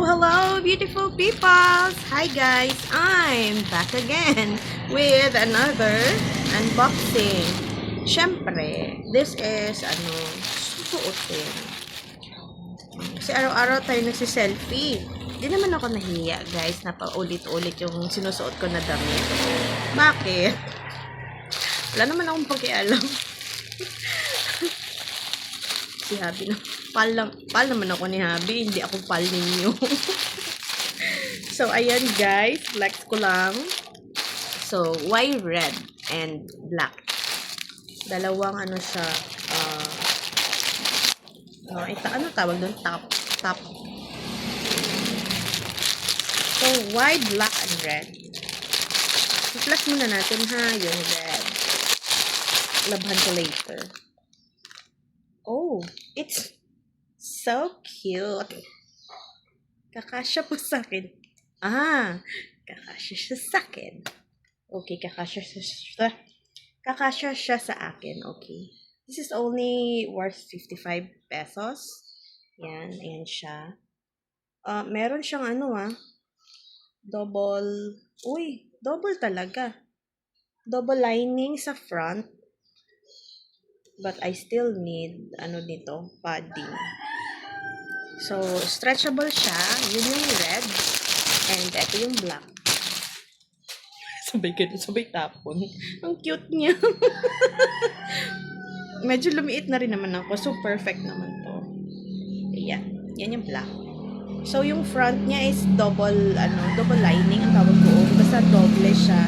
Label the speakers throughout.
Speaker 1: Hello, beautiful peoples! Hi guys, I'm back again with another unboxing. Syempre, this is susuotin. Kasi araw-araw tayo nagsiselfie. Di naman ako nahiya guys na paulit-ulit yung sinusuot ko na damit. Bakit? Wala naman akong pakialam. Si Habi na. Pal naman ako ni Habi. Hindi ako pal ninyo. So, ayan guys. Flex ko lang. So, why red and black? Dalawang siya. Ano tawag doon? Top. So, why black and red? I-flex muna natin ha. Yung red. Labhan ko later. Oh, it's so cute. Kakasya po sa akin. Kakasya siya sa akin. Okay, kakasya siya sa akin. Okay. This is only worth 55 pesos. Yan, ayan siya. Meron siyang double talaga. Double lining sa front. But I still need, padding. So, stretchable siya. Yun yung red. And ito yung black. Sabay tapon. Ang cute niya. Medyo lumiit na rin naman ako. So, perfect naman to. Ayan. Yan yung black. So, yung front niya is double lining. Ang tawag ko. Basta doble siya.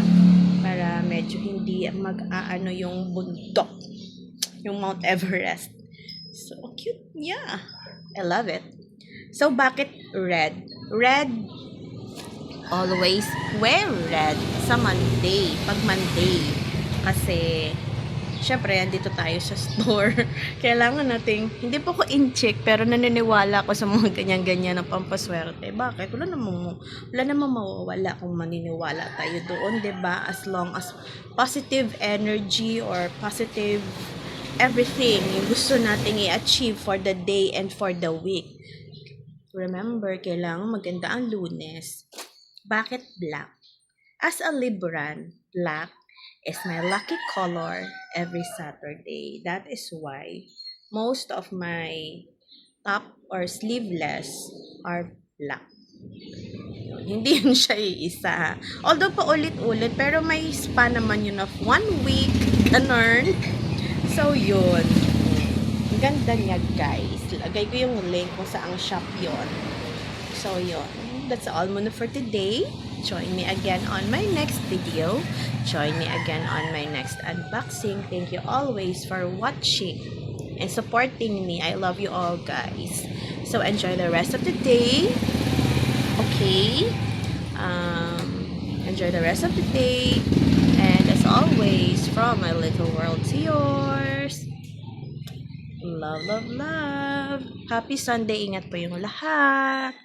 Speaker 1: Para medyo hindi yung bundok. Yung Mount Everest. So cute niya. I love it. So, bakit red? Red, always wear red sa Monday. Pag Monday. Kasi, syempre, andito tayo sa store. Kailangan nating, hindi po ko in-check, pero naniniwala ako sa mga ganyan-ganyan ng pampaswerte. Bakit? Wala namang mawawala kung maniniwala tayo doon, 'di ba? As long as positive energy or positive everything yung gusto nating i-achieve for the day and for the week. Remember, kailangan maganda ang Lunes. Bakit black? As a Libran, black is my lucky color every Saturday. That is why most of my top or sleeveless are black. Hindi yun siya iisa. Although pa ulit-ulit, pero may span naman yun of 1 week, So, yun. Ang ganda niya, guys. Lagay ko yung link kung saang shop yun. So, yun. That's all muna for today. Join me again on my next video. Join me again on my next unboxing. Thank you always for watching and supporting me. I love you all, guys. So, enjoy the rest of the day. Okay? Enjoy the rest of the day. And as always, from my little world to yours. Love, love, love. Happy Sunday. Ingat po yung lahat.